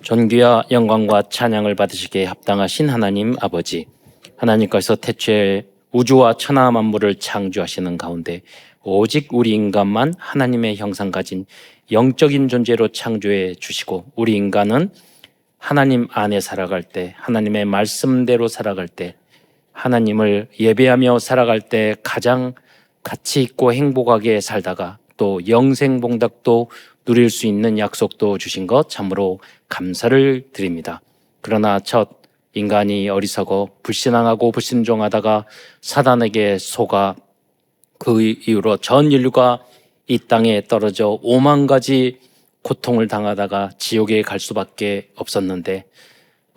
존귀와 영광과 찬양을 받으시기에 합당하신 하나님 아버지, 하나님께서 태초에 우주와 천하 만물을 창조하시는 가운데 오직 우리 인간만 하나님의 형상 가진 영적인 존재로 창조해 주시고, 우리 인간은 하나님 안에 살아갈 때, 하나님의 말씀대로 살아갈 때, 하나님을 예배하며 살아갈 때 가장 가치 있고 행복하게 살다가 또 영생봉답도 누릴 수 있는 약속도 주신 것 참으로 감사를 드립니다. 그러나 첫 인간이 어리석어 불신앙하고 불순종하다가 사단에게 속아 그 이후로 전 인류가 이 땅에 떨어져 5만 가지 고통을 당하다가 지옥에 갈 수밖에 없었는데,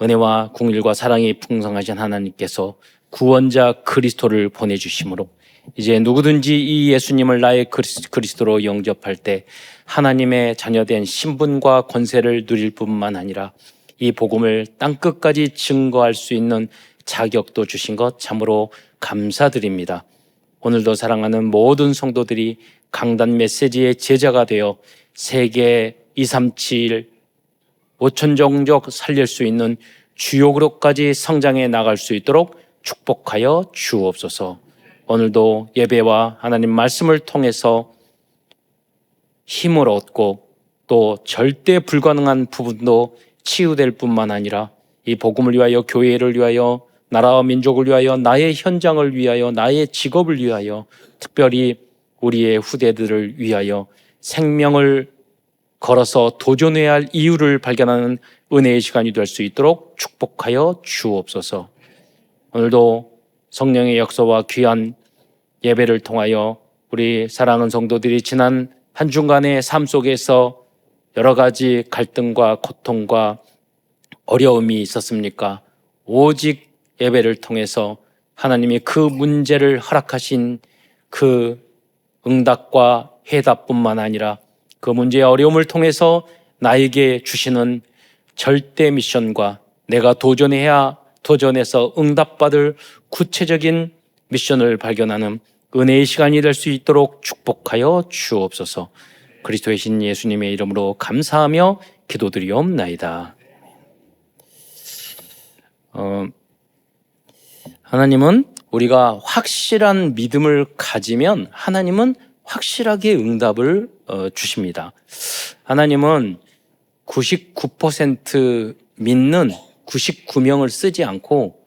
은혜와 긍휼과 사랑이 풍성하신 하나님께서 구원자 그리스도를 보내주심으로 이제 누구든지 이 예수님을 나의 그리스도로 영접할 때 하나님의 자녀된 신분과 권세를 누릴 뿐만 아니라 이 복음을 땅끝까지 증거할 수 있는 자격도 주신 것 참으로 감사드립니다. 오늘도 사랑하는 모든 성도들이 강단 메시지의 제자가 되어 세계 237 5천 종족 살릴 수 있는 주요 그룹까지 성장해 나갈 수 있도록 축복하여 주옵소서. 오늘도 예배와 하나님 말씀을 통해서 힘을 얻고 또 절대 불가능한 부분도 치유될 뿐만 아니라 이 복음을 위하여, 교회를 위하여, 나라와 민족을 위하여, 나의 현장을 위하여, 나의 직업을 위하여, 특별히 우리의 후대들을 위하여 생명을 걸어서 도전해야 할 이유를 발견하는 은혜의 시간이 될 수 있도록 축복하여 주옵소서. 오늘도 성령의 역사와 귀한 예배를 통하여 우리 사랑하는 성도들이 지난 한 주간의 삶 속에서 여러 가지 갈등과 고통과 어려움이 있었습니까? 오직 예배를 통해서 하나님이 그 문제를 허락하신 그 응답과 해답뿐만 아니라 그 문제의 어려움을 통해서 나에게 주시는 절대 미션과 내가 도전해서 응답받을 구체적인 미션을 발견하는 은혜의 시간이 될 수 있도록 축복하여 주옵소서. 그리스도의 신 예수님의 이름으로 감사하며 기도드리옵나이다. 하나님은 우리가 확실한 믿음을 가지면 하나님은 확실하게 응답을 주십니다. 하나님은 99% 믿는 99명을 쓰지 않고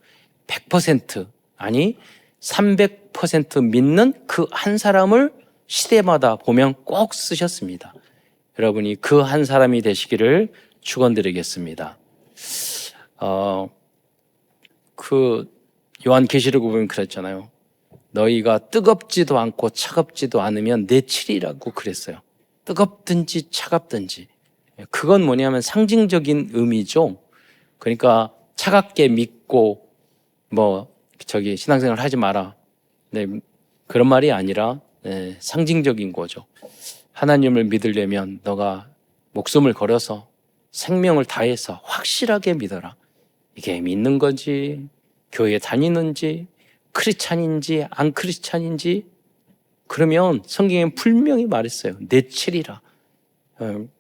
100% 아니 300% 믿는 그 한 사람을 시대마다 보면 꼭 쓰셨습니다. 여러분이 그 한 사람이 되시기를 축원드리겠습니다. 그 요한계시록 보면 그랬잖아요. 너희가 뜨겁지도 않고 차갑지도 않으면 내 칠이라고 그랬어요. 뜨겁든지 차갑든지. 그건 뭐냐면 상징적인 의미죠. 그러니까 차갑게 믿고 신앙생활 하지 마라. 네, 그런 말이 아니라 상징적인 거죠. 하나님을 믿으려면 너가 목숨을 걸어서 생명을 다해서 확실하게 믿어라. 이게 믿는 건지, 교회 다니는지, 크리스찬인지 안 크리스찬인지, 그러면 성경에 분명히 말했어요. 내 칠이라.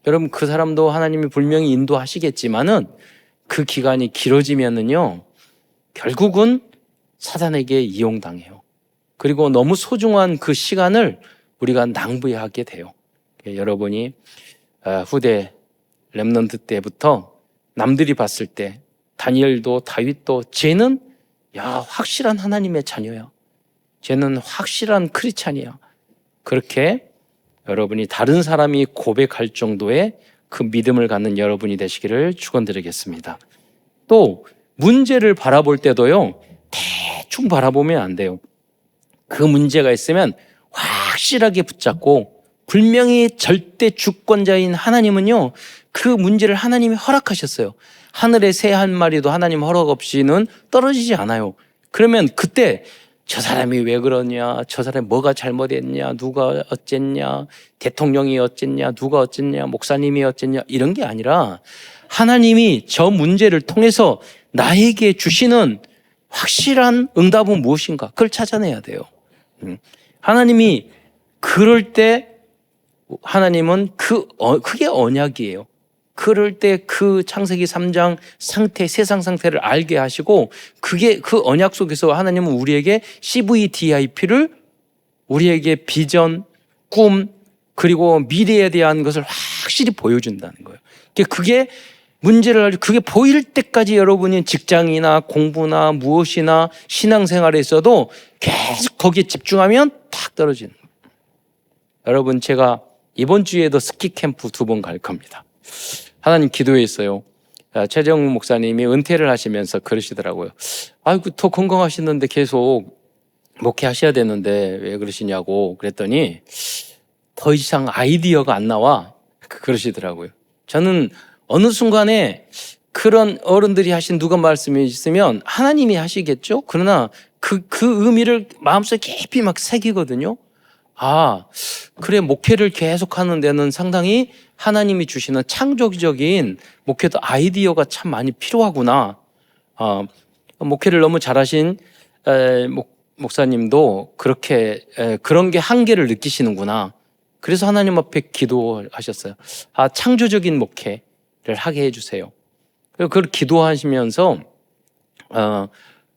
여러분 그 사람도 하나님이 분명히 인도하시겠지만은 그 기간이 길어지면은요 결국은 사단에게 이용당해요. 그리고 너무 소중한 그 시간을 우리가 낭비하게 돼요. 여러분이 후대 렘넌트 때부터 남들이 봤을 때 다니엘도 다윗도 쟤는 확실한 하나님의 자녀야. 쟤는 확실한 크리스찬이야. 그렇게 여러분이 다른 사람이 고백할 정도의 그 믿음을 갖는 여러분이 되시기를 축원드리겠습니다. 또 문제를 바라볼 때도요 대충 바라보면 안 돼요. 그 문제가 있으면 확실하게 붙잡고, 분명히 절대 주권자인 하나님은요 그 문제를 하나님이 허락하셨어요. 하늘의 새 한 마리도 하나님 허락 없이는 떨어지지 않아요. 그러면 그때 저 사람이 왜 그러냐, 저 사람이 뭐가 잘못했냐, 누가 어쨌냐, 대통령이 어쨌냐, 누가 어쨌냐, 목사님이 어쨌냐, 이런 게 아니라 하나님이 저 문제를 통해서 나에게 주시는 확실한 응답은 무엇인가, 그걸 찾아내야 돼요. 하나님이 그럴 때 하나님은 그게 언약이에요. 그럴 때 그 창세기 3장 상태, 세상 상태를 알게 하시고 그게 그 언약 속에서 하나님은 우리에게 CVDIP를 우리에게 비전, 꿈, 그리고 미래에 대한 것을 확실히 보여준다는 거예요. 그게 문제를, 그게 보일 때까지 여러분이 직장이나 공부나 무엇이나 신앙생활에 있어도 계속 거기에 집중하면 탁 떨어지는 거예요. 여러분, 제가 이번 주에도 스키 캠프 2번 갈 겁니다. 하나님 기도했어요. 최정우 목사님이 은퇴를 하시면서 그러시더라고요. 아이고, 더 건강하시는데 계속 목회하셔야 되는데 왜 그러시냐고 그랬더니 더 이상 아이디어가 안 나와 그러시더라고요. 저는 어느 순간에 그런 어른들이 하신 누가 말씀이 있으면 하나님이 하시겠죠? 그러나 그 의미를 마음속에 깊이 막 새기거든요. 아, 그래, 목회를 계속 하는 데는 상당히 하나님이 주시는 창조적인 목회도 아이디어가 참 많이 필요하구나. 목회를 너무 잘하신 목사님도 그렇게 그런 게 한계를 느끼시는구나. 그래서 하나님 앞에 기도하셨어요. 창조적인 목회를 하게 해주세요. 그걸 기도하시면서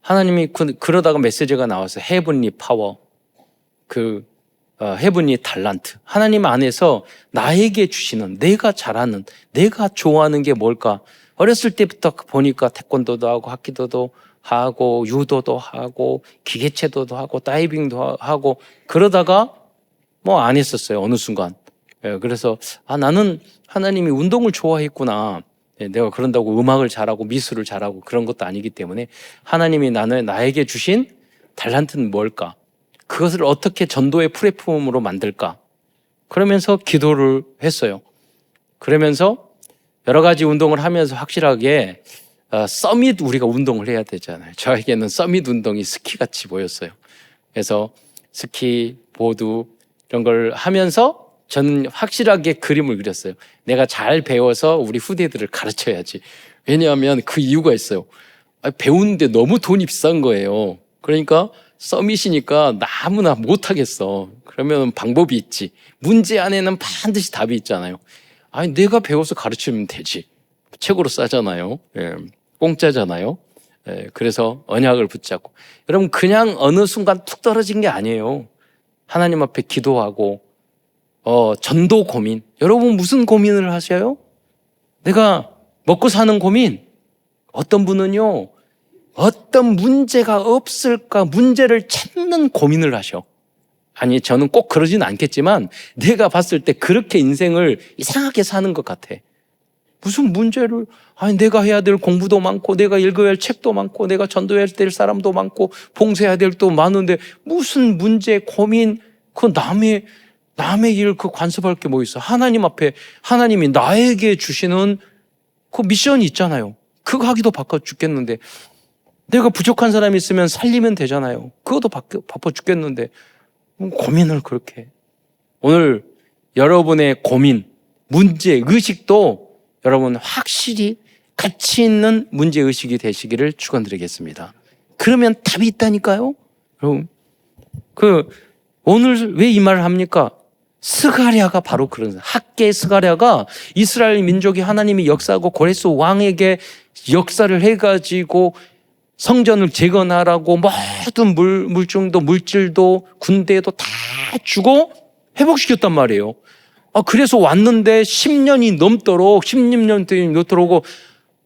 하나님이 그러다가 메시지가 나왔어요. 헤븐리 파워, 헤븐리 탤런트. 하나님 안에서 나에게 주시는, 내가 잘하는, 내가 좋아하는 게 뭘까? 어렸을 때부터 보니까 태권도도 하고 학기도도 하고 유도도 하고 기계체도도 하고 다이빙도 하고 그러다가 뭐 안 했었어요. 어느 순간. 그래서 나는 하나님이 운동을 좋아했구나. 내가 그런다고 음악을 잘하고 미술을 잘하고 그런 것도 아니기 때문에 하나님이 나에게 주신 탤런트는 뭘까? 그것을 어떻게 전도의 플랫폼으로 만들까? 그러면서 기도를 했어요. 그러면서 여러 가지 운동을 하면서 확실하게 서밋 우리가 운동을 해야 되잖아요. 저에게는 서밋 운동이 스키같이 보였어요. 그래서 스키, 보드 이런 걸 하면서 저는 확실하게 그림을 그렸어요. 내가 잘 배워서 우리 후대들을 가르쳐야지. 왜냐하면 그 이유가 있어요. 배우는데 너무 돈이 비싼 거예요. 그러니까 서밋이니까 아무나 못하겠어. 그러면 방법이 있지. 문제 안에는 반드시 답이 있잖아요. 내가 배워서 가르치면 되지. 책으로 싸잖아요. 공짜잖아요. 그래서 언약을 붙잡고. 여러분, 그냥 어느 순간 툭 떨어진 게 아니에요. 하나님 앞에 기도하고 전도 고민. 여러분 무슨 고민을 하셔요? 내가 먹고 사는 고민. 어떤 분은요, 어떤 문제가 없을까 문제를 찾는 고민을 하셔. 아니, 저는 꼭 그러진 않겠지만 내가 봤을 때 그렇게 인생을 이상하게 사는 것 같아. 무슨 문제를, 내가 해야 될 공부도 많고 내가 읽어야 할 책도 많고 내가 전도해야 될 사람도 많고 봉사해야 될 것도 많은데 무슨 문제, 고민, 그 남의 일 그 관습할 게 뭐 있어. 하나님 앞에 하나님이 나에게 주시는 그 미션이 있잖아요. 그거 하기도 바빠 죽겠는데 내가 부족한 사람이 있으면 살리면 되잖아요. 그것도 바빠 죽겠는데 고민을 그렇게 해. 오늘 여러분의 고민, 문제, 의식도 여러분 확실히 가치 있는 문제의식이 되시기를 축원드리겠습니다. 그러면 답이 있다니까요. 여러분, 오늘 왜 이 말을 합니까? 스가랴가 바로 그런 사람. 학계 스가랴가 이스라엘 민족이 하나님이 역사하고 고레스 왕에게 역사를 해가지고 성전을 재건하라고 모든 물질도 군대도 다 주고 회복시켰단 말이에요. 그래서 왔는데 10년이 넘도록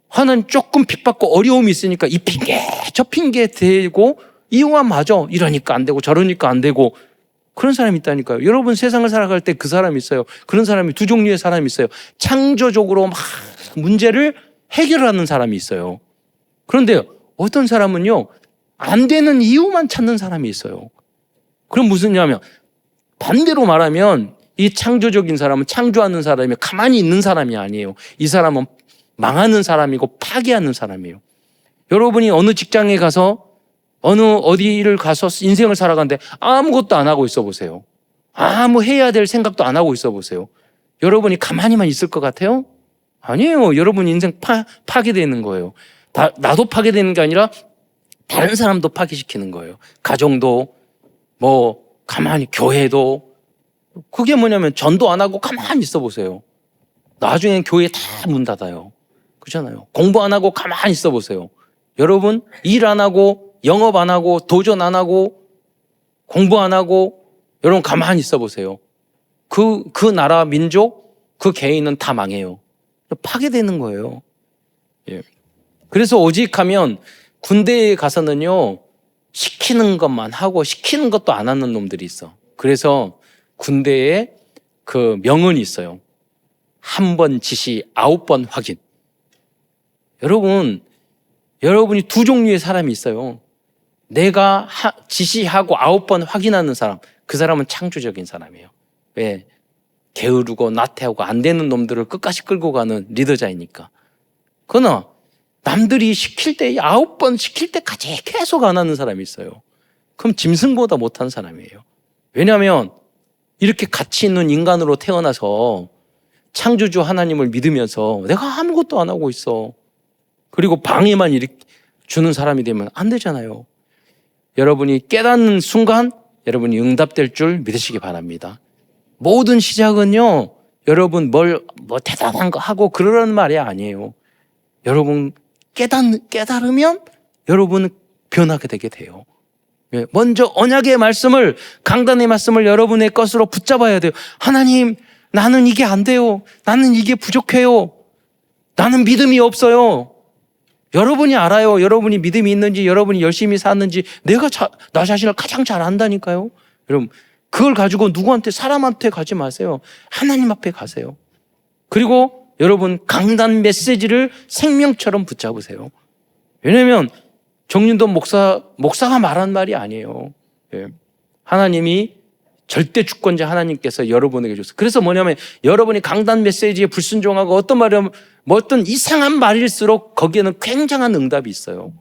하나님 조금 핍받고 어려움이 있으니까 이 핑계 저 핑계 대고 이유가 맞아. 이러니까 안 되고 저러니까 안 되고 그런 사람이 있다니까요. 여러분 세상을 살아갈 때 그 사람이 있어요. 그런 사람이 두 종류의 사람이 있어요. 창조적으로 막 문제를 해결하는 사람이 있어요. 그런데 어떤 사람은요, 안 되는 이유만 찾는 사람이 있어요. 그럼 무슨 냐면 반대로 말하면 이 창조적인 사람은 창조하는 사람이 가만히 있는 사람이 아니에요. 이 사람은 망하는 사람이고 파괴하는 사람이에요. 여러분이 어느 직장에 가서 어디를 가서 인생을 살아가는데 아무것도 안 하고 있어 보세요. 아무 해야 될 생각도 안 하고 있어 보세요. 여러분이 가만히만 있을 것 같아요? 아니에요. 여러분 인생 파괴되는 거예요. 나도 파괴되는 게 아니라 다른 사람도 파괴시키는 거예요. 가정도 가만히 교회도. 그게 뭐냐면 전도 안 하고 가만히 있어 보세요. 나중엔 교회 다 문 닫아요. 그렇잖아요. 공부 안 하고 가만히 있어 보세요. 여러분 일 안 하고 영업 안 하고 도전 안 하고 공부 안 하고 여러분 가만히 있어 보세요. 그 나라 민족 그 개인은 다 망해요. 파괴되는 거예요. 예. 그래서 오직 하면 군대에 가서는요 시키는 것만 하고 시키는 것도 안 하는 놈들이 있어. 그래서 군대에 그 명언이 있어요. 한 번 지시 9번 확인. 여러분이 두 종류의 사람이 있어요. 내가 지시하고 9번 확인하는 사람, 그 사람은 창조적인 사람이에요. 왜? 게으르고 나태하고 안 되는 놈들을 끝까지 끌고 가는 리더자이니까. 그러나 남들이 시킬 때 9번 시킬 때까지 계속 안 하는 사람이 있어요. 그럼 짐승보다 못한 사람이에요. 왜냐하면 이렇게 가치 있는 인간으로 태어나서 창조주 하나님을 믿으면서 내가 아무것도 안 하고 있어. 그리고 방해만 이렇게 주는 사람이 되면 안 되잖아요. 여러분이 깨닫는 순간 여러분이 응답될 줄 믿으시기 바랍니다. 모든 시작은요, 여러분 뭐 대단한 거 하고 그러라는 말이 아니에요. 여러분 깨달으면 여러분은 변하게 되게 돼요. 먼저 언약의 말씀을, 강단의 말씀을 여러분의 것으로 붙잡아야 돼요. 하나님, 나는 이게 안 돼요. 나는 이게 부족해요. 나는 믿음이 없어요. 여러분이 알아요. 여러분이 믿음이 있는지, 여러분이 열심히 사는지 내가 나 자신을 가장 잘 안다니까요. 여러분, 그걸 가지고 누구한테, 사람한테 가지 마세요. 하나님 앞에 가세요. 그리고 여러분 강단 메시지를 생명처럼 붙잡으세요. 왜냐하면 정윤돈 목사가 말한 말이 아니에요. 예. 하나님이 절대 주권자 하나님께서 여러분에게 줬어요. 그래서 뭐냐면 여러분이 강단 메시지에 불순종하고 어떤 말이면 뭐 어떤 이상한 말일수록 거기에는 굉장한 응답이 있어요.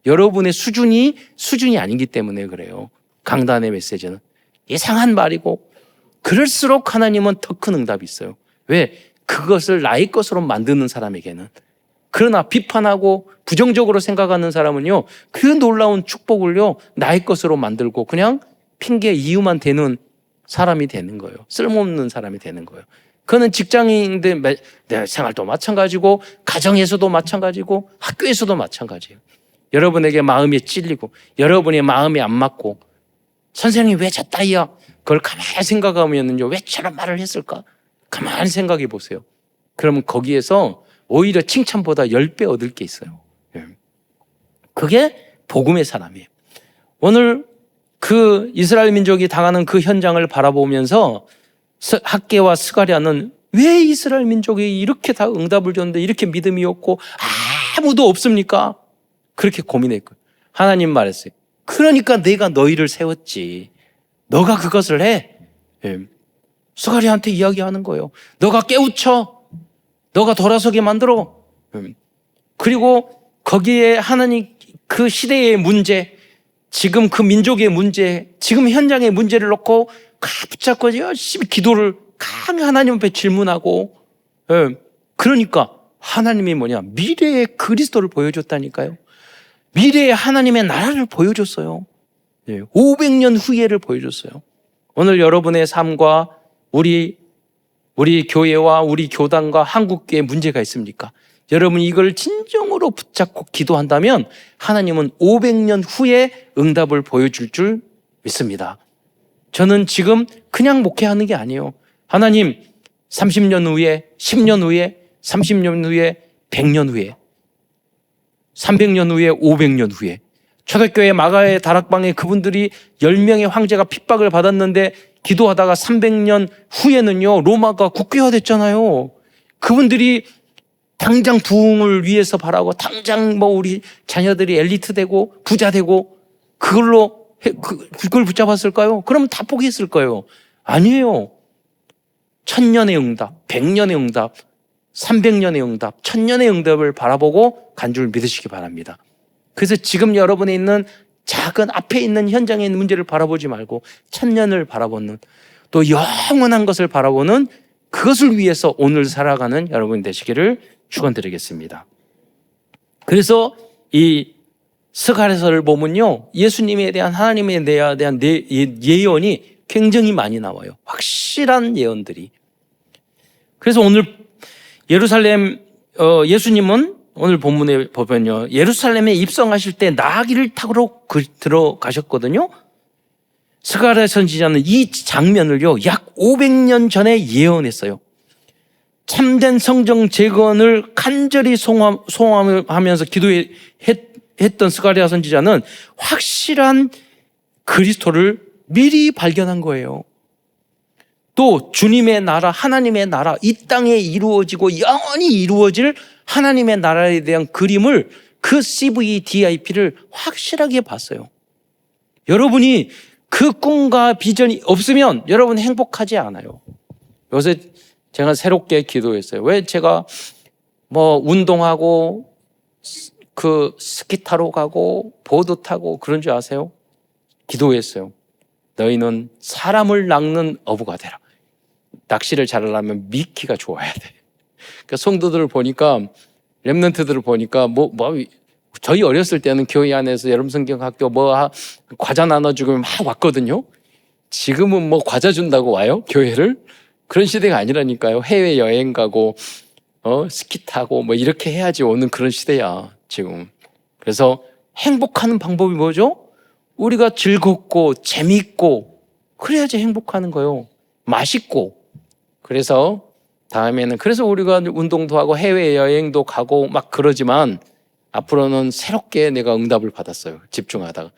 여러분의 수준이 아니기 때문에 그래요. 강단의 메시지는 이상한 말이고 그럴수록 하나님은 더 큰 응답이 있어요. 왜? 그것을 나의 것으로 만드는 사람에게는. 그러나 비판하고 부정적으로 생각하는 사람은요, 그 놀라운 축복을요 나의 것으로 만들고 그냥 핑계 이유만 대는 사람이 되는 거예요. 쓸모없는 사람이 되는 거예요. 그는 직장인들 내 생활도 마찬가지고 가정에서도 마찬가지고 학교에서도 마찬가지예요. 여러분에게 마음이 찔리고 여러분의 마음이 안 맞고 선생님이 왜 저 따위야? 그걸 가만히 생각하면요 왜 저런 말을 했을까? 가만히 생각해 보세요. 그러면 거기에서 오히려 칭찬보다 10배 얻을 게 있어요. 그게 복음의 사람이에요. 오늘 그 이스라엘 민족이 당하는 그 현장을 바라보면서 학개와 스가랴는 왜 이스라엘 민족이 이렇게 다 응답을 줬는데 이렇게 믿음이 없고 아무도 없습니까? 그렇게 고민했고요. 하나님 말했어요. 그러니까 내가 너희를 세웠지. 너가 그것을 해. 스가랴한테 이야기하는 거예요. 너가 깨우쳐. 너가 돌아서게 만들어. 그리고 거기에 하나님 그 시대의 문제, 지금 그 민족의 문제, 지금 현장의 문제를 놓고 붙잡고 열심히 기도를 강히 하나님 앞에 질문하고, 그러니까 하나님이 뭐냐? 미래의 그리스도를 보여줬다니까요. 미래의 하나님의 나라를 보여줬어요. 500년 후에를 보여줬어요. 오늘 여러분의 삶과 우리 교회와 우리 교단과 한국교회에 문제가 있습니까? 여러분 이걸 진정으로 붙잡고 기도한다면 하나님은 500년 후에 응답을 보여줄 줄 믿습니다. 저는 지금 그냥 목회하는 게 아니에요. 하나님 30년 후에, 10년 후에, 30년 후에, 100년 후에, 300년 후에, 500년 후에 초대교회 마가의 다락방에 그분들이 10명의 황제가 핍박을 받았는데 기도하다가 300년 후에는요 로마가 국교화됐잖아요. 그분들이 당장 부흥을 위해서 바라고 당장 뭐 우리 자녀들이 엘리트 되고 부자 되고 그걸 붙잡았을까요? 그러면 다 포기했을 거예요. 아니에요. 1000년의 응답, 100년의 응답, 300년의 응답, 1000년의 응답을 바라보고 간 줄 믿으시기 바랍니다. 그래서 지금 여러분에 있는 작은 앞에 있는 현장에 있는 문제를 바라보지 말고 1000년을 바라보는 또 영원한 것을 바라보는 그것을 위해서 오늘 살아가는 여러분 되시기를 축원드리겠습니다. 그래서 이 스가랴서를 보면요 예수님에 대한 하나님에 대한 예언이 굉장히 많이 나와요. 확실한 예언들이. 그래서 오늘 예루살렘 예수님은 오늘 본문에 보면요, 예루살렘에 입성하실 때 나귀를 타고 들어가셨거든요. 스가랴 선지자는 이 장면을요 약 500년 전에 예언했어요. 참된 성정 재건을 간절히 소원하면서 기도했던 스가랴 선지자는 확실한 그리스도를 미리 발견한 거예요. 또 주님의 나라, 하나님의 나라, 이 땅에 이루어지고 영원히 이루어질 하나님의 나라에 대한 그림을, 그 CVDIP를 확실하게 봤어요. 여러분이 그 꿈과 비전이 없으면 여러분 행복하지 않아요. 요새 제가 새롭게 기도했어요. 왜 제가 운동하고 그 스키 타러 가고 보드 타고 그런 줄 아세요? 기도했어요. 너희는 사람을 낚는 어부가 되라. 낚시를 잘하려면 미끼가 좋아야 돼. 그러니까 성도들을 보니까, 렘넌트들을 보니까 저희 어렸을 때는 교회 안에서 여름 성경학교 과자 나눠주고 막 왔거든요. 지금은 과자 준다고 와요? 교회를? 그런 시대가 아니라니까요. 해외 여행 가고 스키 타고 이렇게 해야지 오는 그런 시대야 지금. 그래서 행복하는 방법이 뭐죠? 우리가 즐겁고 재미있고 그래야지 행복하는 거예요. 맛있고. 그래서 다음에는, 그래서 우리가 운동도 하고 해외여행도 가고 막 그러지만, 앞으로는 새롭게 내가 응답을 받았어요. 집중하다가.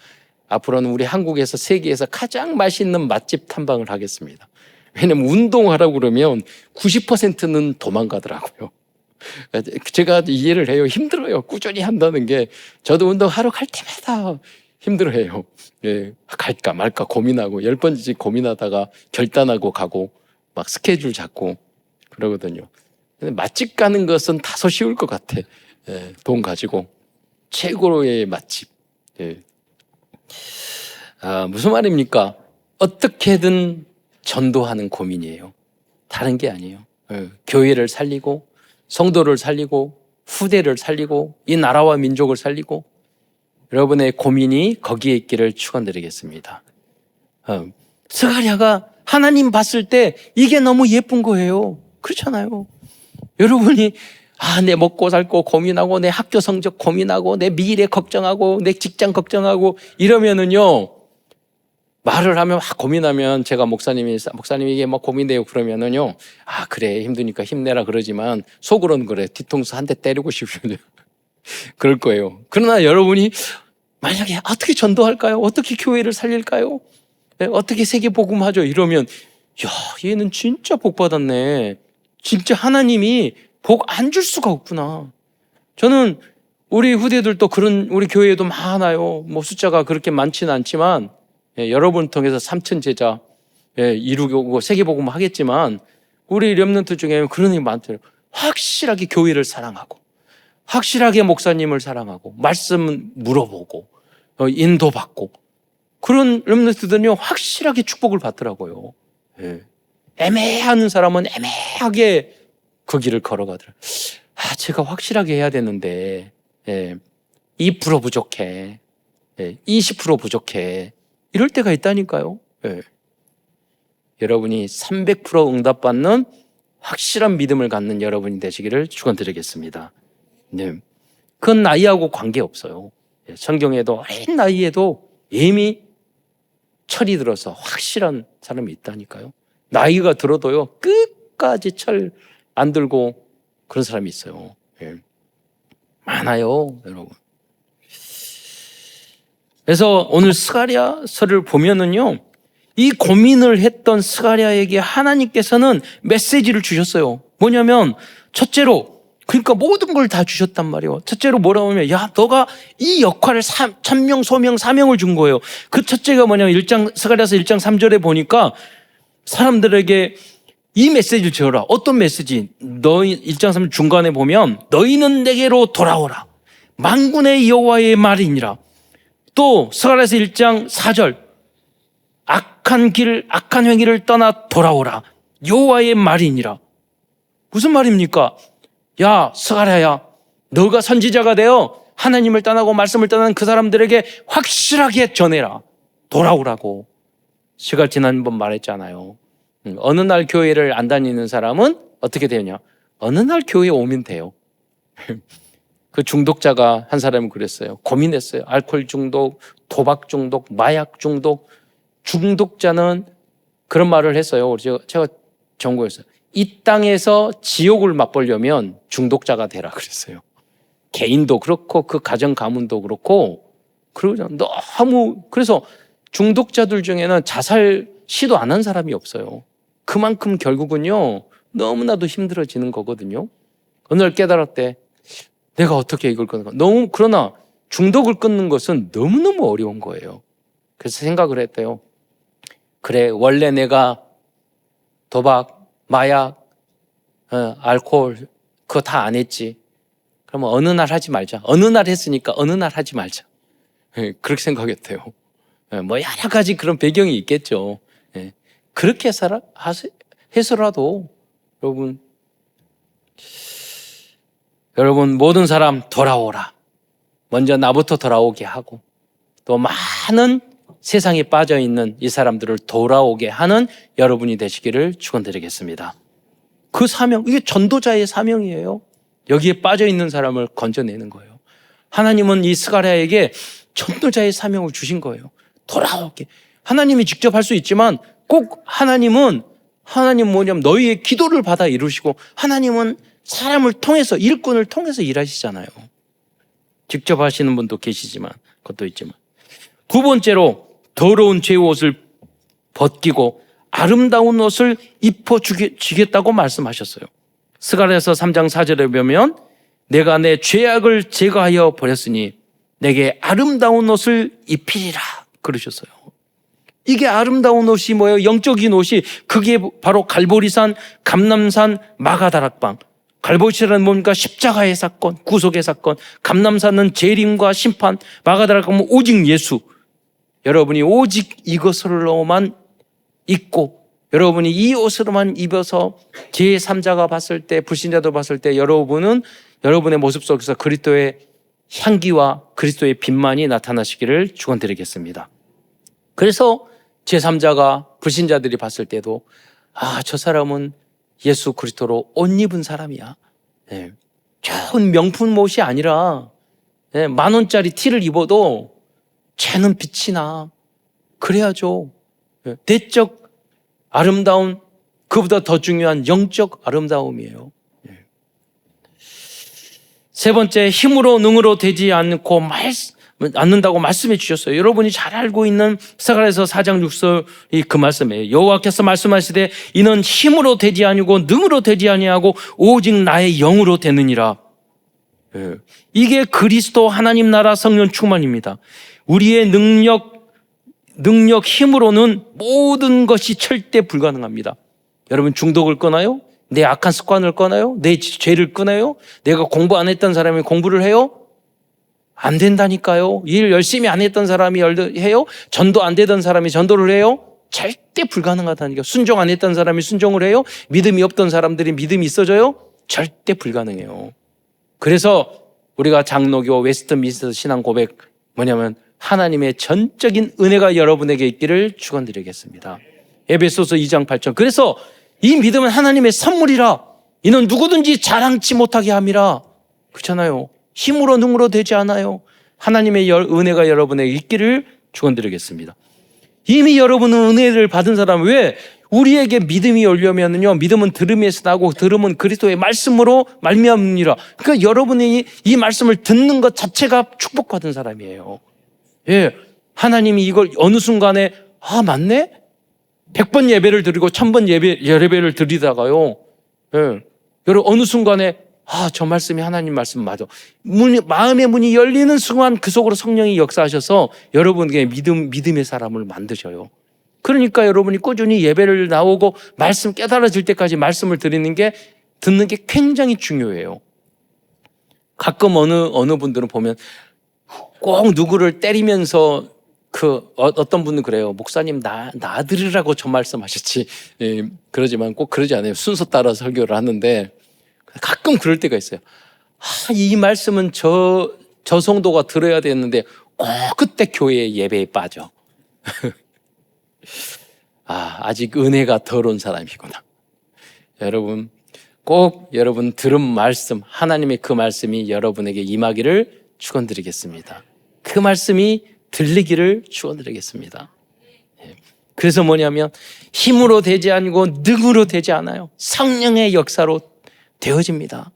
앞으로는 우리 한국에서, 세계에서 가장 맛있는 맛집 탐방을 하겠습니다. 왜냐면 운동하라고 그러면 90%는 도망가더라고요. 제가 이해를 해요. 힘들어요. 꾸준히 한다는 게. 저도 운동하러 갈 때마다 힘들어해요. 예, 갈까 말까 고민하고 10번씩 고민하다가 결단하고 가고 막 스케줄 잡고 그러거든요. 근데 맛집 가는 것은 다소 쉬울 것 같아. 예, 돈 가지고 최고의 맛집. 예. 무슨 말입니까? 어떻게든 전도하는 고민이에요. 다른 게 아니에요. 예, 교회를 살리고 성도를 살리고 후대를 살리고 이 나라와 민족을 살리고, 여러분의 고민이 거기에 있기를 축원드리겠습니다. 스가랴가 하나님 봤을 때 이게 너무 예쁜 거예요. 그렇잖아요. 여러분이 내 먹고 살고 고민하고 내 학교 성적 고민하고 내 미래 걱정하고 내 직장 걱정하고 이러면은요, 말을 하면 막 고민하면, 제가 목사님이 이게 고민돼요 그러면은요, 그래 힘드니까 힘내라 그러지만 속으로는 그래, 뒤통수 한 대 때리고 싶으면 그럴 거예요. 그러나 여러분이 만약에 어떻게 전도할까요? 어떻게 교회를 살릴까요? 어떻게 세계 복음하죠? 이러면 얘는 진짜 복 받았네. 진짜 하나님이 복 안 줄 수가 없구나. 저는 우리 후대들도 우리 교회에도 많아요. 숫자가 그렇게 많지는 않지만 여러분 통해서 3천 제자 이루고 세계 복음 하겠지만, 우리 렘넌트 중에 그런 게 많더라고요. 확실하게 교회를 사랑하고 확실하게 목사님을 사랑하고 말씀 물어보고 인도받고, 그런 렘넌트들은요 확실하게 축복을 받더라고요. 애매한 사람은 애매하게 그 길을 걸어가더라고요. 제가 확실하게 해야 되는데 2% 부족해, 20% 부족해, 이럴 때가 있다니까요. 여러분이 300% 응답받는 확실한 믿음을 갖는 여러분이 되시기를 축원드리겠습니다. 그건 나이하고 관계없어요. 성경에도 어린 나이에도 이미 철이 들어서 확실한 사람이 있다니까요. 나이가 들어도요 끝까지 철 안 들고 그런 사람이 있어요. 많아요, 여러분. 그래서 오늘 스가랴서를 보면은요, 이 고민을 했던 스가랴에게 하나님께서는 메시지를 주셨어요. 뭐냐면, 첫째로, 그러니까 모든 걸 다 주셨단 말이에요. 첫째로 뭐라고 하면, 너가 이 역할을 천명, 소명, 사명을 준 거예요. 그 첫째가 뭐냐면 스가랴서 1장 3절에 보니까 사람들에게 이 메시지를 지어라. 어떤 메시지? 너희 1장 3절 중간에 보면, 너희는 내게로 돌아오라. 만군의 여호와의 말이니라. 또 스가랴서 1장 4절, 악한 행위를 떠나 돌아오라. 여호와의 말이니라. 무슨 말입니까? 스가랴야, 너가 선지자가 되어 하나님을 떠나고 말씀을 떠나는 그 사람들에게 확실하게 전해라. 돌아오라고. 제가 지난번 말했잖아요. 어느 날 교회를 안 다니는 사람은 어떻게 되냐? 어느 날 교회에 오면 돼요. 그 중독자가 한 사람이 그랬어요. 고민했어요. 알코올 중독, 도박 중독, 마약 중독. 중독자는 그런 말을 했어요. 제가 전공했어요. 이 땅에서 지옥을 맛보려면 중독자가 되라 그랬어요. 개인도 그렇고 그 가정 가문도 그렇고 그러죠. 그래서 중독자들 중에는 자살 시도 안 한 사람이 없어요. 그만큼 결국은요 너무나도 힘들어지는 거거든요. 어느 날 깨달았대. 내가 어떻게 이걸 끊는가. 그러나 중독을 끊는 것은 너무너무 어려운 거예요. 그래서 생각을 했대요. 그래, 원래 내가 도박, 마약, 알코올 그거 다 안 했지. 그러면 어느 날 하지 말자. 어느 날 했으니까 어느 날 하지 말자. 그렇게 생각했대요. 뭐 여러 가지 그런 배경이 있겠죠. 그렇게 해서라도 여러분 모든 사람 돌아오라. 먼저 나부터 돌아오게 하고 또 많은 세상에 빠져있는 이 사람들을 돌아오게 하는 여러분이 되시기를 축원드리겠습니다. 그 사명, 이게 전도자의 사명이에요. 여기에 빠져있는 사람을 건져내는 거예요. 하나님은 이 스가랴에게 전도자의 사명을 주신 거예요. 돌아오게. 하나님이 직접 할 수 있지만 꼭 하나님은 뭐냐면 너희의 기도를 받아 이루시고 하나님은 사람을 통해서 일꾼을 통해서 일하시잖아요. 직접 하시는 분도 계시지만 그것도 있지만 두 번째로 더러운 죄의 옷을 벗기고 아름다운 옷을 입혀주겠다고 말씀하셨어요. 스가랴서 3장 4절에 보면 내가 내 죄악을 제거하여 버렸으니 내게 아름다운 옷을 입히리라 그러셨어요. 이게 아름다운 옷이 뭐예요? 영적인 옷이 그게 바로 갈보리산, 감람산, 마가다락방. 갈보리산은 뭔가 십자가의 사건, 구속의 사건. 감람산은 재림과 심판. 마가다락방은 오직 예수. 여러분이 오직 이것으로만 입고 여러분이 이 옷으로만 입어서 제3자가 봤을 때, 불신자도 봤을 때 여러분은 여러분의 모습 속에서 그리스도의 향기와 그리스도의 빛만이 나타나시기를 축원드리겠습니다. 그래서 제3자가 불신자들이 봤을 때도 저 사람은 예수 그리스도로 옷 입은 사람이야. 좋은 명품 옷이 아니라 10,000원짜리 티를 입어도 쟤는 빛이 나. 그래야죠. 내적 아름다운 그보다 더 중요한 영적 아름다움이에요. 세 번째, 힘으로 능으로 되지 않는다고 말씀해 주셨어요. 여러분이 잘 알고 있는 스가랴서 4장 6절이 그 말씀이에요. 여호와께서 말씀하시되 이는 힘으로 되지 아니고 능으로 되지 아니하고 오직 나의 영으로 되느니라. 이게 그리스도 하나님 나라 성령 충만입니다. 우리의 능력 힘으로는 모든 것이 절대 불가능합니다. 여러분 중독을 끊어요? 내 악한 습관을 끊어요? 내 죄를 끊어요? 내가 공부 안 했던 사람이 공부를 해요? 안 된다니까요. 일 열심히 안 했던 사람이 해요? 전도 안 되던 사람이 전도를 해요? 절대 불가능하다니까. 순종 안 했던 사람이 순종을 해요? 믿음이 없던 사람들이 믿음이 있어져요? 절대 불가능해요. 그래서 우리가 장로교 웨스트민스터 신앙 고백 뭐냐면 하나님의 전적인 은혜가 여러분에게 있기를 축원드리겠습니다. 에베소서 2장 8절. 그래서 이 믿음은 하나님의 선물이라 이는 누구든지 자랑치 못하게 함이라. 그렇잖아요. 힘으로 능으로 되지 않아요. 하나님의 은혜가 여러분에게 있기를 축원드리겠습니다. 이미 여러분은 은혜를 받은 사람 왜 우리에게 믿음이 오려면요 믿음은 들음에서 나고 들음은 그리스도의 말씀으로 말미암으니라. 그러니까 여러분이 이 말씀을 듣는 것 자체가 축복받은 사람이에요. 하나님이 이걸 어느 순간에 맞네? 100번 예배를 드리고 1000번 예배를 드리다가요. 여러분 어느 순간에 저 말씀이 하나님 말씀 맞아. 마음의 문이 열리는 순간 그 속으로 성령이 역사하셔서 여러분에게 믿음의 사람을 만드셔요. 그러니까 여러분이 꾸준히 예배를 나오고 말씀 깨달아질 때까지 말씀을 듣는 게 굉장히 중요해요. 가끔 어느 분들은 보면 꼭 누구를 때리면서 어떤 분은 그래요. 목사님 나 들으라고 저 말씀하셨지. 그러지만 꼭 그러지 않아요. 순서 따라 설교를 하는데 가끔 그럴 때가 있어요. 이 말씀은 저 성도가 들어야 되는데 꼭 그때 교회 예배에 빠져. 아직 은혜가 덜 온 사람이구나. 여러분 꼭 여러분 들은 말씀, 하나님의 그 말씀이 여러분에게 임하기를 축원드리겠습니다. 그 말씀이 들리기를 축원드리겠습니다. 그래서 뭐냐면 힘으로 되지 않고 능으로 되지 않아요. 성령의 역사로 되어집니다.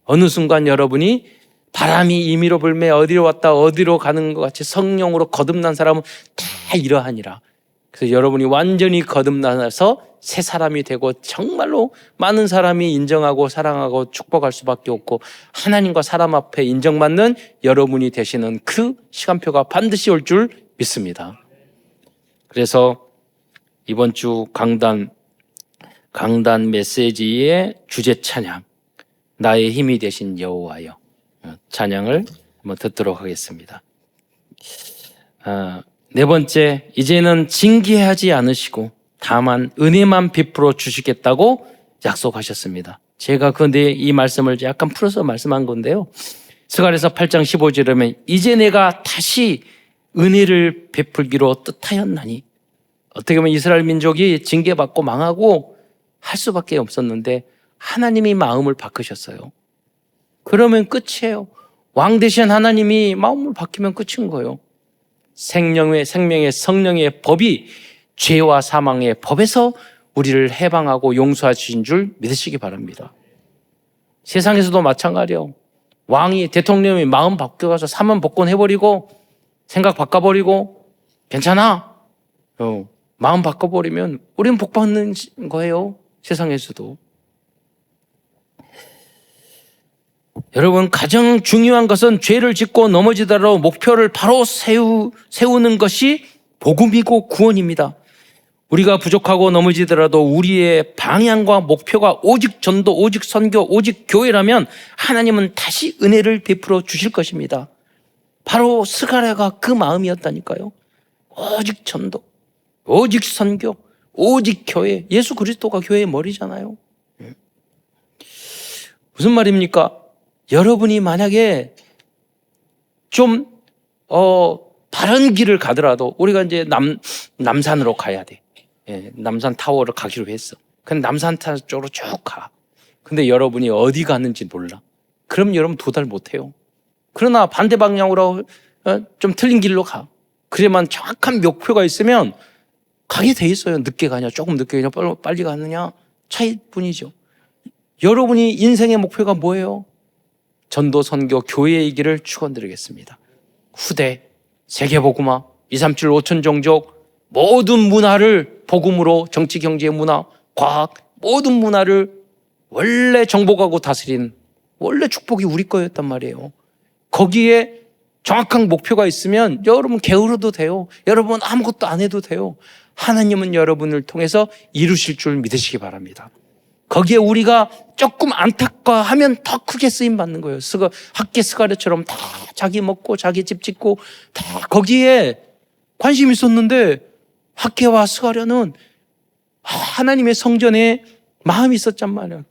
어느 순간 여러분이 바람이 임의로 불매 어디로 왔다 어디로 가는 것 같이 성령으로 거듭난 사람은 다 이러하니라. 그래서 여러분이 완전히 거듭나서 새 사람이 되고 정말로 많은 사람이 인정하고 사랑하고 축복할 수밖에 없고 하나님과 사람 앞에 인정받는 여러분이 되시는 그 시간표가 반드시 올 줄 믿습니다. 그래서 이번 주 강단 메시지의 주제 찬양, 나의 힘이 되신 여호와여, 찬양을 한번 듣도록 하겠습니다. 네 번째, 이제는 징계하지 않으시고 다만 은혜만 베풀어 주시겠다고 약속하셨습니다. 제가 그런데 이 말씀을 약간 풀어서 말씀한 건데요. 스가랴서 8장 15절에 보면 이제 내가 다시 은혜를 베풀기로 뜻하였나니, 어떻게 보면 이스라엘 민족이 징계받고 망하고 할 수밖에 없었는데 하나님이 마음을 바꾸셨어요. 그러면 끝이에요. 왕 되신 하나님이 마음을 바뀌면 끝인 거예요. 생명의 성령의 법이 죄와 사망의 법에서 우리를 해방하고 용서하신 줄 믿으시기 바랍니다. 세상에서도 마찬가지예요. 왕이, 대통령이 마음 바뀌어서 사면 복권해버리고 생각 바꿔버리고 괜찮아, 마음 바꿔버리면 우리는 복받는 거예요. 세상에서도. 여러분, 가장 중요한 것은 죄를 짓고 넘어지더라도 목표를 바로 세우는 것이 복음이고 구원입니다. 우리가 부족하고 넘어지더라도 우리의 방향과 목표가 오직 전도, 오직 선교, 오직 교회라면 하나님은 다시 은혜를 베풀어 주실 것입니다. 바로 스가랴가 그 마음이었다니까요. 오직 전도, 오직 선교, 오직 교회. 예수 그리스도가 교회의 머리잖아요. 무슨 말입니까? 여러분이 만약에 좀 다른 길을 가더라도, 우리가 이제 남산으로 가야 돼. 남산 타워를 가기로 했어. 근데 남산 타워 쪽으로 쭉 가. 근데 여러분이 어디 가는지 몰라. 그럼 여러분 도달 못 해요. 그러나 반대 방향으로 좀 틀린 길로 가. 그래만 정확한 목표가 있으면 가게 돼 있어요. 늦게 가냐, 조금 늦게 가냐, 빨리 가느냐 차이뿐이죠. 여러분이 인생의 목표가 뭐예요? 전도, 선교, 교회이기를 축원드리겠습니다. 후대, 세계복음화, 237 5천 종족, 모든 문화를 복음으로, 정치, 경제, 문화, 과학, 모든 문화를 원래 정복하고 다스린 원래 축복이 우리 거였단 말이에요. 거기에 정확한 목표가 있으면 여러분 게으르도 돼요. 여러분 아무것도 안 해도 돼요. 하나님은 여러분을 통해서 이루실 줄 믿으시기 바랍니다. 거기에 우리가 조금 안타까워하면 더 크게 쓰임 받는 거예요. 학계 스가랴처럼 다 자기 먹고 자기 집 짓고 다 거기에 관심 있었는데, 학계와 스가랴는 하나님의 성전에 마음이 있었단 말이에요.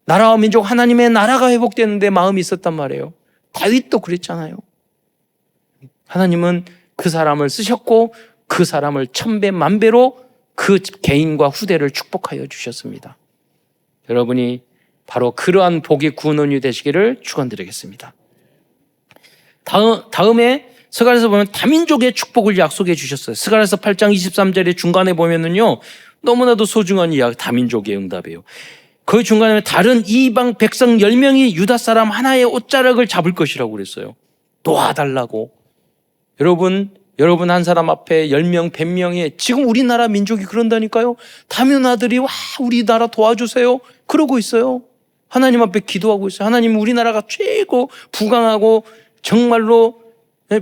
나라와 민족, 하나님의 나라가 회복되는데 마음이 있었단 말이에요. 다윗도 그랬잖아요. 하나님은 그 사람을 쓰셨고 그 사람을 천배 만배로 그 개인과 후대를 축복하여 주셨습니다. 여러분이 바로 그러한 복의 구원원이 되시기를 축원드리겠습니다. 다음에 스가랴서 보면 다민족의 축복을 약속해 주셨어요. 스가랴서 8장 23절의 중간에 보면은요, 너무나도 소중한 이야기, 다민족의 응답이에요. 그 중간에 다른 이방 백성 10명이 유다 사람 하나의 옷자락을 잡을 것이라고 그랬어요. 도와달라고. 여러분 한 사람 앞에 10명, 100명이, 지금 우리나라 민족이 그런다니까요. 다문화들이 와, 우리나라 도와주세요. 그러고 있어요. 하나님 앞에 기도하고 있어요. 하나님, 우리나라가 최고 부강하고 정말로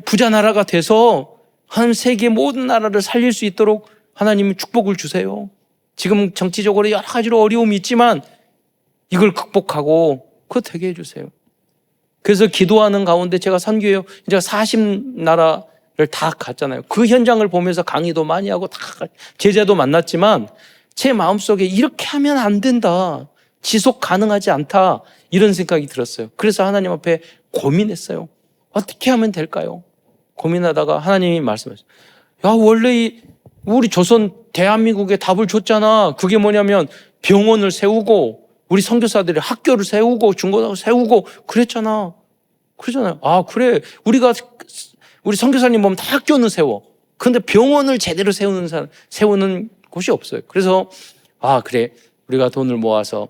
부자 나라가 돼서 한 세계 모든 나라를 살릴 수 있도록 하나님이 축복을 주세요. 지금 정치적으로 여러 가지로 어려움이 있지만 이걸 극복하고 그거 되게 해주세요. 그래서 기도하는 가운데 제가 선교해요. 이제 40나라를 다 갔잖아요. 그 현장을 보면서 강의도 많이 하고 다 제자도 만났지만 제 마음속에 이렇게 하면 안 된다, 지속 가능하지 않다, 이런 생각이 들었어요. 그래서 하나님 앞에 고민했어요. 어떻게 하면 될까요? 고민하다가 하나님이 말씀하셨어요. 야, 원래 우리 조선 대한민국에 답을 줬잖아. 그게 뭐냐면 병원을 세우고 우리 선교사들이 학교를 세우고 중고등학교 세우고 그랬잖아. 그러잖아요. 아, 그래. 우리 선교사님 보면 다 학교는 세워. 근데 병원을 제대로 세우는 곳이 없어요. 그래서 아, 그래. 우리가 돈을 모아서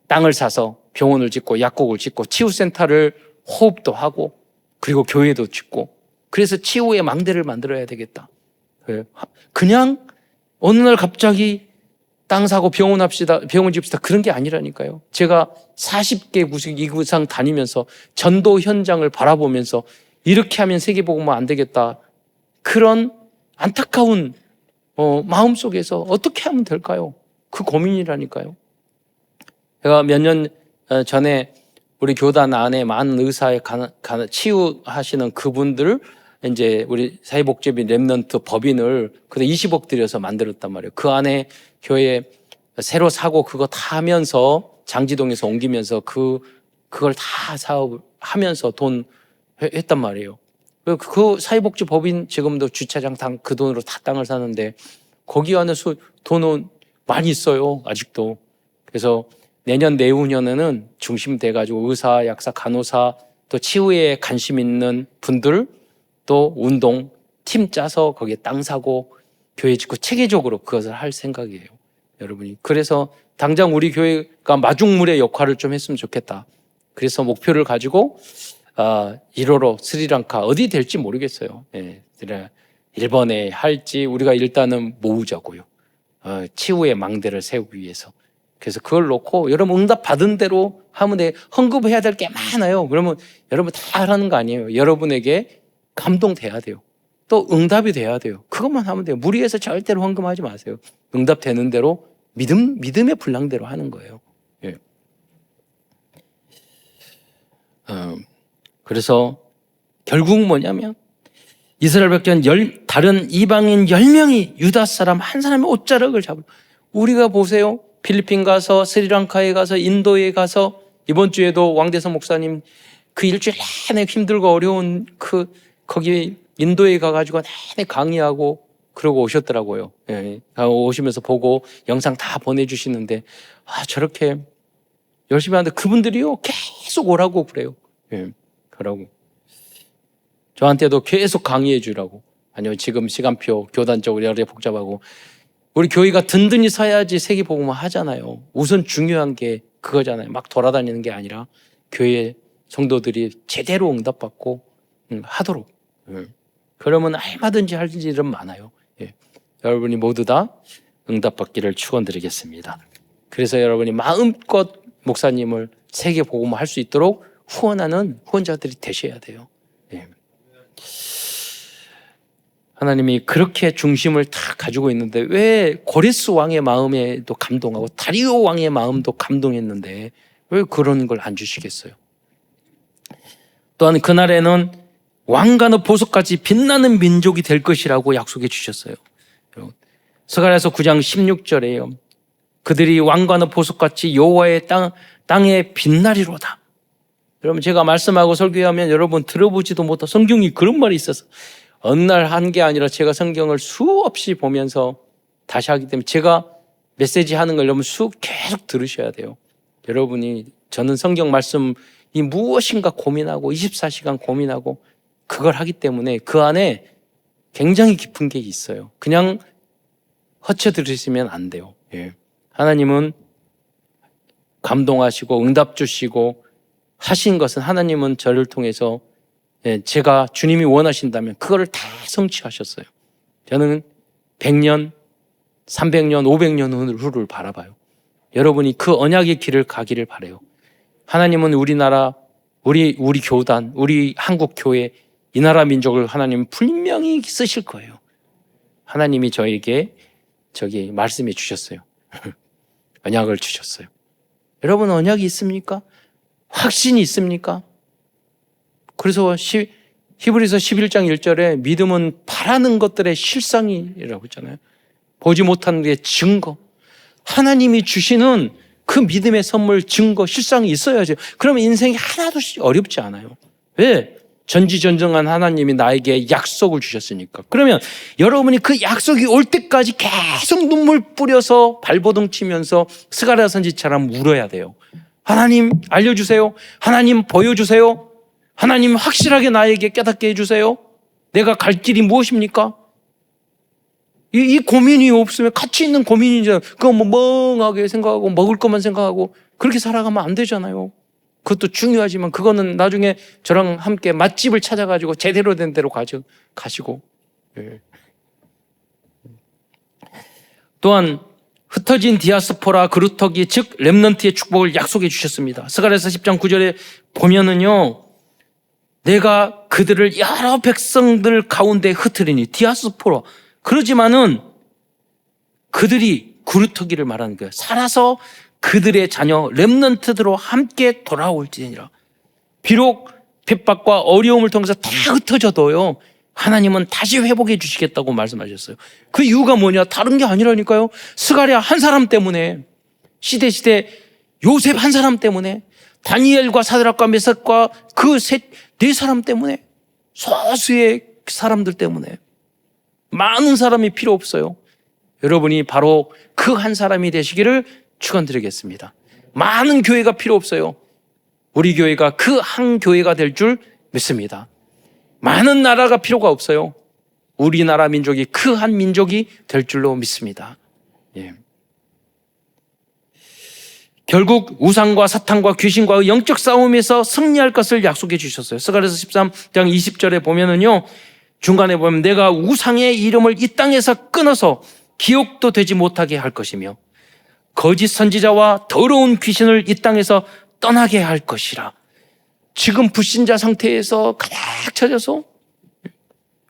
땅을 사서 병원을 짓고 약국을 짓고 치유센터를 호흡도 하고 그리고 교회도 짓고 그래서 치유의 망대를 만들어야 되겠다. 그냥 어느 날 갑자기 땅 사고 병원 집시다 그런 게 아니라니까요. 제가 40개 이상 다니면서 전도 현장을 바라보면서 이렇게 하면 세계복음화 안 되겠다. 그런 안타까운 마음 속에서 어떻게 하면 될까요? 그 고민이라니까요. 제가 몇 년 전에 우리 교단 안에 많은 의사에 치유하시는 그분들을 이제 우리 사회복지비 랩넌트 법인을 그때 20억 들여서 만들었단 말이에요. 그 안에 교회 새로 사고 그거 다 하면서 장지동에서 옮기면서 그걸 다 사업하면서 돈 했단 말이에요. 그 사회복지 법인 지금도 주차장 그 돈으로 다 땅을 사는데 거기 안에서 돈은 많이 있어요. 아직도. 그래서 내년 내후년에는 중심돼가지고 의사, 약사, 간호사 또 치유에 관심 있는 분들 또 운동 팀 짜서 거기에 땅 사고 교회 짓고 체계적으로 그것을 할 생각이에요. 여러분이. 그래서 당장 우리 교회가 마중물의 역할을 좀 했으면 좋겠다. 그래서 목표를 가지고 1호로 스리랑카 어디 될지 모르겠어요. 예, 일본에 할지 우리가 일단은 모으자고요. 치유의 망대를 세우기 위해서. 그래서 그걸 놓고 여러분 응답 받은 대로 하면 돼. 헌금해야 될 게 많아요. 그러면 여러분 다 하라는 거 아니에요. 여러분에게 감동돼야 돼요. 또 응답이 돼야 돼요. 그것만 하면 돼요. 무리해서 절대로 헌금하지 마세요. 응답되는 대로 믿음의 분량대로 하는 거예요. 예. 그래서 결국 뭐냐면 이스라엘 백성 다른 이방인 10명이 유다 사람 한 사람의 옷자락을 잡으려. 우리가 보세요. 필리핀 가서 스리랑카에 가서 인도에 가서 이번 주에도 왕대선 목사님 그 일주일 내내 힘들고 어려운 거기 인도에 가가지고 내내 강의하고 그러고 오셨더라고요. 예, 오시면서 보고 영상 다 보내주시는데 저렇게 열심히 하는데 그분들이요 계속 오라고 그래요. 예, 그러고 저한테도 계속 강의해 주라고. 아니요, 지금 시간표 교단적으로 여러 개 복잡하고 우리 교회가 든든히 서야지 세계복음화 하잖아요. 우선 중요한 게 그거잖아요. 막 돌아다니는 게 아니라 교회 성도들이 제대로 응답받고 하도록. 그러면 얼마든지 할 일은 많아요. 예. 여러분이 모두 다 응답받기를 축원드리겠습니다. 그래서 여러분이 마음껏 목사님을 세계복음화 할 수 있도록 후원하는 후원자들이 되셔야 돼요. 예. 하나님이 그렇게 중심을 다 가지고 있는데 왜 고레스 왕의 마음에도 감동하고 다리오 왕의 마음도 감동했는데 왜 그런 걸 안 주시겠어요? 또한 그날에는 왕관의 보석같이 빛나는 민족이 될 것이라고 약속해 주셨어요. 스가랴서 9장 16절에요. 그들이 왕관의 보석같이 여호와의 땅에 빛나리로다. 여러분 제가 말씀하고 설교하면 여러분 들어보지도 못한 성경이 그런 말이 있어서 어느 날 한 게 아니라 제가 성경을 수없이 보면서 다시 하기 때문에 제가 메시지 하는 걸 여러분 계속 들으셔야 돼요. 여러분이 저는 성경 말씀이 무엇인가 고민하고 24시간 고민하고 그걸 하기 때문에 그 안에 굉장히 깊은 게 있어요. 그냥 허쳐 들으시면 안 돼요. 예. 하나님은 감동하시고 응답 주시고 하신 것은 하나님은 저를 통해서 제가 주님이 원하신다면 그거를 다 성취하셨어요. 저는 100년, 300년, 500년 후를 바라봐요. 여러분이 그 언약의 길을 가기를 바라요. 하나님은 우리나라, 우리 교단, 우리 한국 교회, 이 나라 민족을 하나님 분명히 쓰실 거예요. 하나님이 저에게 말씀해 주셨어요. 언약을 주셨어요. 여러분 언약이 있습니까? 확신이 있습니까? 그래서 히브리서 11장 1절에 믿음은 바라는 것들의 실상이라고 했잖아요. 보지 못하는 게 증거. 하나님이 주시는 그 믿음의 선물, 증거, 실상이 있어야죠. 그러면 인생이 하나도 어렵지 않아요. 왜? 전지전능한 하나님이 나에게 약속을 주셨으니까. 그러면 여러분이 그 약속이 올 때까지 계속 눈물 뿌려서 발버둥 치면서 스가랴 선지처럼 울어야 돼요. 하나님 알려주세요. 하나님 보여주세요. 하나님 확실하게 나에게 깨닫게 해주세요. 내가 갈 길이 무엇입니까? 이 고민이 없으면 가치 있는 고민이잖아요. 그거 뭐 멍하게 생각하고 먹을 것만 생각하고 그렇게 살아가면 안 되잖아요. 그것도 중요하지만 그거는 나중에 저랑 함께 맛집을 찾아가지고 제대로 된 데로 가시고. 예. 또한 흩어진 디아스포라 그루터기 즉 렘넌트의 축복을 약속해 주셨습니다. 스가랴서 10장 9절에 보면은요. 내가 그들을 여러 백성들 가운데 흩으리니 디아스포라. 그러지만은 그들이 그루터기를 말하는 거예요. 살아서 그들의 자녀 렘넌트들로 함께 돌아올지니라. 비록 핍박과 어려움을 통해서 다 흩어져도요. 하나님은 다시 회복해 주시겠다고 말씀하셨어요. 그 이유가 뭐냐? 다른 게 아니라니까요. 스가랴 한 사람 때문에, 시대 요셉 한 사람 때문에, 다니엘과 사드락과 메삭과 그 네 사람 때문에, 소수의 사람들 때문에 많은 사람이 필요 없어요. 여러분이 바로 그 한 사람이 되시기를 축원드리겠습니다. 많은 교회가 필요 없어요. 우리 교회가 그 한 교회가 될 줄 믿습니다. 많은 나라가 필요가 없어요. 우리나라 민족이 그 한 민족이 될 줄로 믿습니다. 예. 결국 우상과 사탄과 귀신과의 영적 싸움에서 승리할 것을 약속해 주셨어요. 스가랴서 13장 20절에 보면은요. 중간에 보면 내가 우상의 이름을 이 땅에서 끊어서 기억도 되지 못하게 할 것이며 거짓 선지자와 더러운 귀신을 이 땅에서 떠나게 할 것이라. 지금 불신자 상태에서 가득 차져서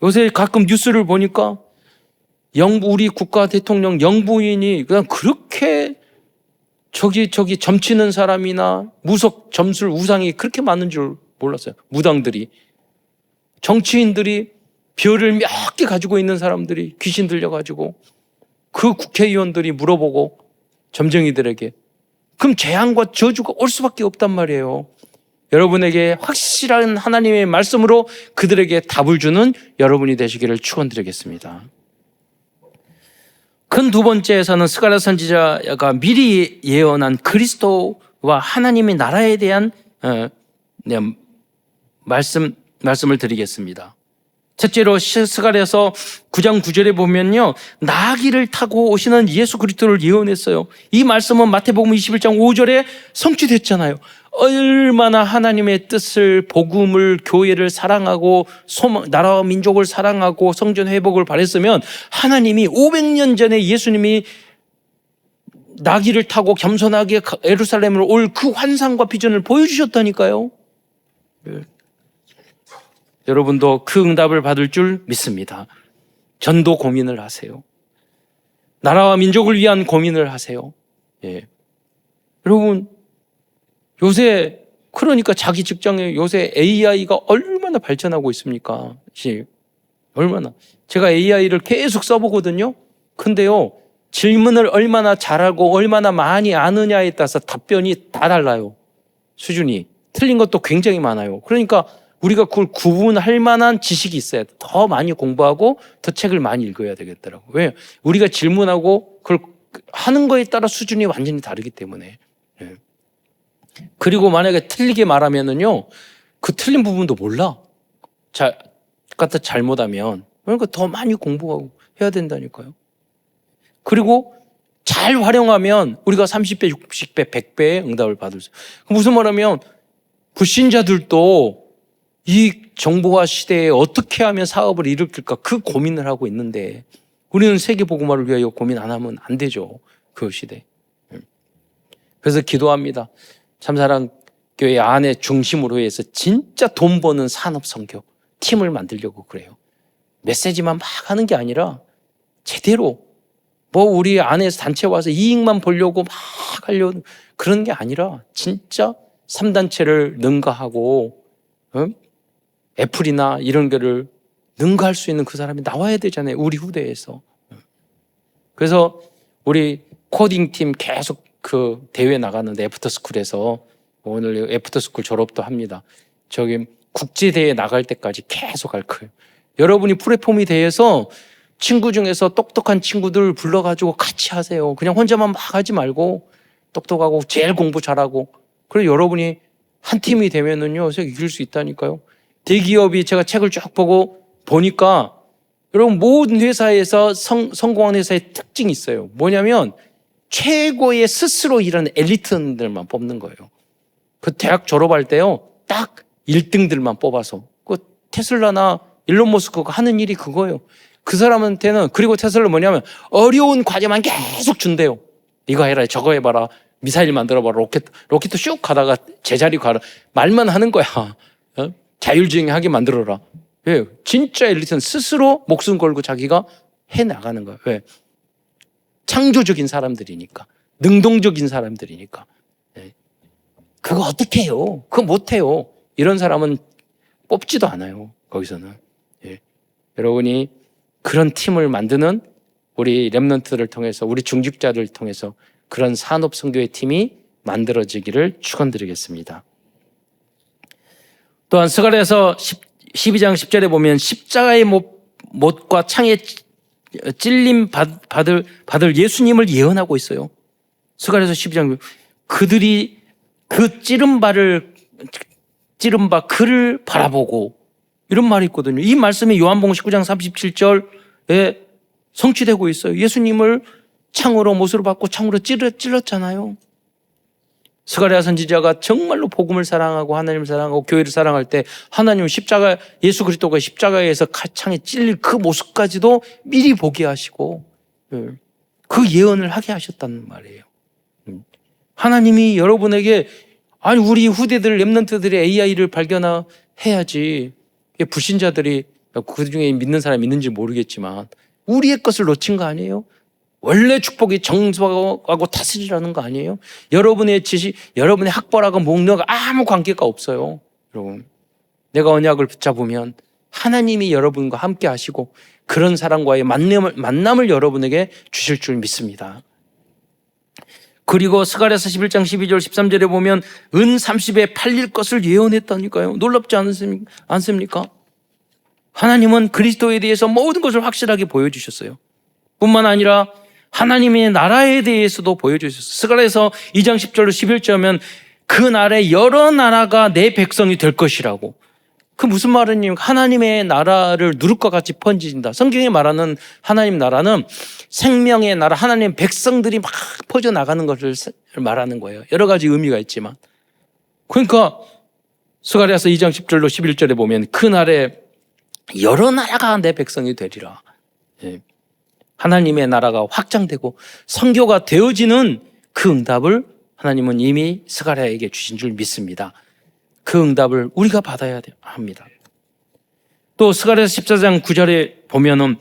요새 가끔 뉴스를 보니까 우리 국가 대통령 영부인이 그냥 그렇게 저기 점치는 사람이나 무속 점술 우상이 그렇게 많은 줄 몰랐어요. 무당들이, 정치인들이 별을 몇 개 가지고 있는 사람들이 귀신 들려가지고 그 국회의원들이 물어보고 점쟁이들에게 그럼 재앙과 저주가 올 수밖에 없단 말이에요. 여러분에게 확실한 하나님의 말씀으로 그들에게 답을 주는 여러분이 되시기를 축원드리겠습니다. 큰 두 번째에서는 스가랴 선지자가 미리 예언한 그리스도와 하나님의 나라에 대한 말씀을 드리겠습니다. 첫째로 스가랴서 9장 9절에 보면요. 나귀를 타고 오시는 예수 그리스도를 예언했어요. 이 말씀은 마태복음 21장 5절에 성취됐잖아요. 얼마나 하나님의 뜻을, 복음을, 교회를 사랑하고 나라와 민족을 사랑하고 성전 회복을 바랬으면 하나님이 500년 전에 예수님이 나귀를 타고 겸손하게 예루살렘으로 올 그 환상과 비전을 보여주셨다니까요. 여러분도 그 응답을 받을 줄 믿습니다. 전도 고민을 하세요. 나라와 민족을 위한 고민을 하세요. 예. 여러분, 요새, 그러니까 자기 직장에 요새 AI가 얼마나 발전하고 있습니까? 얼마나. 제가 AI를 계속 써보거든요. 근데요, 질문을 얼마나 잘하고 얼마나 많이 아느냐에 따라서 답변이 다 달라요. 수준이. 틀린 것도 굉장히 많아요. 그러니까 우리가 그걸 구분할 만한 지식이 있어야 돼. 더 많이 공부하고 더 책을 많이 읽어야 되겠더라고요. 왜? 우리가 질문하고 그걸 하는 거에 따라 수준이 완전히 다르기 때문에. 예. 그리고 만약에 틀리게 말하면은요, 그 틀린 부분도 몰라. 갖다 잘못하면. 그러니까 더 많이 공부하고 해야 된다니까요. 그리고 잘 활용하면 우리가 30배, 60배, 100배의 응답을 받을 수 있어요. 무슨 말하면 불신자들도 이 정보화 시대에 어떻게 하면 사업을 일으킬까 그 고민을 하고 있는데 우리는 세계복음화를 위하여 고민 안 하면 안 되죠. 그 시대. 그래서 기도합니다. 참사랑교회 안에 중심으로 해서 진짜 돈 버는 산업 선교 팀을 만들려고 그래요. 메시지만 막 하는 게 아니라 제대로 뭐 우리 안에서 단체 와서 이익만 보려고 막 하려고 그런 게 아니라 진짜 3단체를 능가하고 애플이나 이런 거를 능가할 수 있는 그 사람이 나와야 되잖아요. 우리 후대에서. 그래서 우리 코딩팀 계속 그 대회 나가는데 애프터스쿨에서 오늘 애프터스쿨 졸업도 합니다. 저기 국제대회에 나갈 때까지 계속 할 거예요. 여러분이 플랫폼이 대해서 친구 중에서 똑똑한 친구들 불러가지고 같이 하세요. 그냥 혼자만 막 하지 말고 똑똑하고 제일 공부 잘하고 그리고 여러분이 한 팀이 되면은요, 이길 수 있다니까요. 대기업이 제가 책을 쭉 보고 보니까 여러분 모든 회사에서 성공한 회사의 특징이 있어요. 뭐냐면 최고의 스스로 일하는 엘리트들만 뽑는 거예요. 그 대학 졸업할 때요, 딱 1등들만 뽑아서. 그 테슬라나 일론 머스크가 하는 일이 그거예요. 그 사람한테는, 그리고 테슬라 뭐냐면 어려운 과제만 계속 준대요. 이거 해라, 저거 해봐라, 미사일 만들어봐라, 로켓도 슉 가다가 제자리 가라. 말만 하는 거야. 자율주행하게 만들어라. 왜? 진짜 엘리트는 스스로 목숨 걸고 자기가 해나가는 거야. 왜? 창조적인 사람들이니까. 능동적인 사람들이니까. 그거 어떻게 해요? 그거 못해요. 이런 사람은 뽑지도 않아요. 거기서는. 여러분이 그런 팀을 만드는 우리 렘넌트를 통해서, 우리 중직자를 통해서 그런 산업 선교의 팀이 만들어지기를 축원드리겠습니다. 또한 스가랴서 12장 10절에 보면 십자가의 못과 창에 찔림 받을 예수님을 예언하고 있어요. 스가랴서 12장, 그들이 그 찌른 바 그를 바라보고, 이런 말이 있거든요. 이 말씀이 요한복음 19장 37절에 성취되고 있어요. 예수님을 창으로, 못으로 받고 창으로 찔렀잖아요. 스가랴 선지자가 정말로 복음을 사랑하고 하나님을 사랑하고 교회를 사랑할 때 하나님은 십자가, 예수 그리스도가 십자가에서 창에 찔릴 그 모습까지도 미리 보게 하시고 그 예언을 하게 하셨다는 말이에요. 하나님이 여러분에게, 아니 우리 후대들 렘넌트들이 AI를 발견해야지. 불신자들이 그중에 믿는 사람이 있는지 모르겠지만 우리의 것을 놓친 거 아니에요? 원래 축복이 정수하고 다스리라는 거 아니에요? 여러분의 지식, 여러분의 학벌하고 목록과 아무 관계가 없어요. 여러분, 내가 언약을 붙잡으면 하나님이 여러분과 함께 하시고 그런 사람과의 만남을 여러분에게 주실 줄 믿습니다. 그리고 스가랴서 11장 12절 13절에 보면 은 30에 팔릴 것을 예언했다니까요. 놀랍지 않습니까? 하나님은 그리스도에 대해서 모든 것을 확실하게 보여주셨어요. 뿐만 아니라 하나님의 나라에 대해서도 보여주셨어요. 스가랴서 2장 10절로 11절 하면 그 날에 여러 나라가 내 백성이 될 것이라고. 그 무슨 말이냐면 하나님의 나라를 누룩과 같이 번진다. 성경에 말하는 하나님 나라는 생명의 나라, 하나님의 백성들이 막 퍼져나가는 것을 말하는 거예요. 여러 가지 의미가 있지만. 그러니까 스가랴서 2장 10절로 11절에 보면 그 날에 여러 나라가 내 백성이 되리라. 하나님의 나라가 확장되고 선교가 되어지는 그 응답을 하나님은 이미 스가랴에게 주신 줄 믿습니다. 그 응답을 우리가 받아야 합니다. 또 스가랴서 14장 9절에 보면은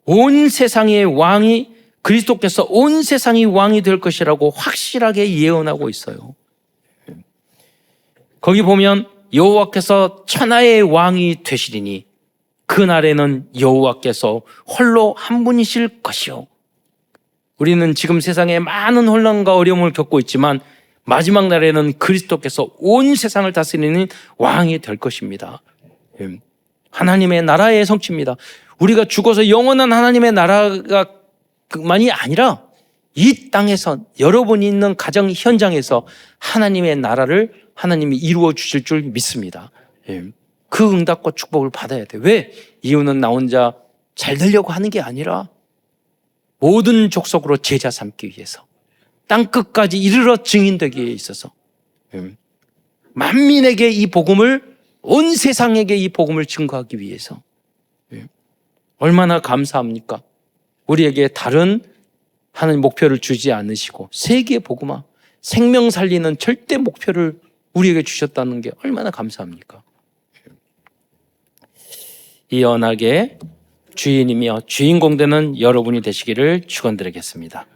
온 세상의 왕이, 그리스도께서 온 세상이 왕이 될 것이라고 확실하게 예언하고 있어요. 거기 보면 여호와께서 천하의 왕이 되시리니 그날에는 여호와께서 홀로 한 분이실 것이요. 우리는 지금 세상에 많은 혼란과 어려움을 겪고 있지만 마지막 날에는 그리스도께서 온 세상을 다스리는 왕이 될 것입니다. 하나님의 나라의 성취입니다. 우리가 죽어서 영원한 하나님의 나라가 그만이 아니라 이 땅에서, 여러분이 있는 가정 현장에서 하나님의 나라를 하나님이 이루어 주실 줄 믿습니다. 그 응답과 축복을 받아야 돼. 왜? 이유는 나 혼자 잘 되려고 하는 게 아니라 모든 족속으로 제자 삼기 위해서, 땅 끝까지 이르러 증인되기에 있어서 만민에게 이 복음을, 온 세상에게 이 복음을 증거하기 위해서. 얼마나 감사합니까? 우리에게 다른 하는 목표를 주지 않으시고 세계 복음화, 생명 살리는 절대 목표를 우리에게 주셨다는 게 얼마나 감사합니까? 이 언약의 주인이며 주인공 되는 여러분이 되시기를 축원드리겠습니다.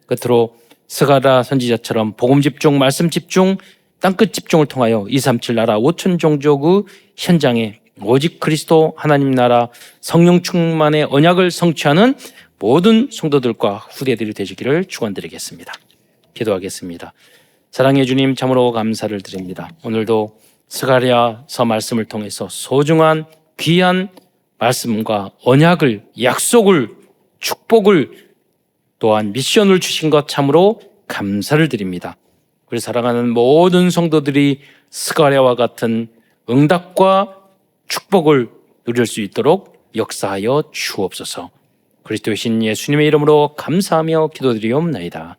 끝으로 스가랴 선지자처럼 복음 집중, 말씀 집중, 땅끝 집중을 통하여 237 나라 5천 종족의 현장에 오직 그리스도 하나님 나라 성령 충만의 언약을 성취하는 모든 성도들과 후대들이 되시기를 축원드리겠습니다. 기도하겠습니다. 사랑해 주님, 참으로 감사를 드립니다. 오늘도 스가랴서 말씀을 통해서 소중한 귀한 말씀과 언약을, 약속을, 축복을, 또한 미션을 주신 것 참으로 감사를 드립니다. 우리 사랑하는 모든 성도들이 스가랴와 같은 응답과 축복을 누릴 수 있도록 역사하여 주옵소서. 그리스도의 신 예수님의 이름으로 감사하며 기도드리옵나이다.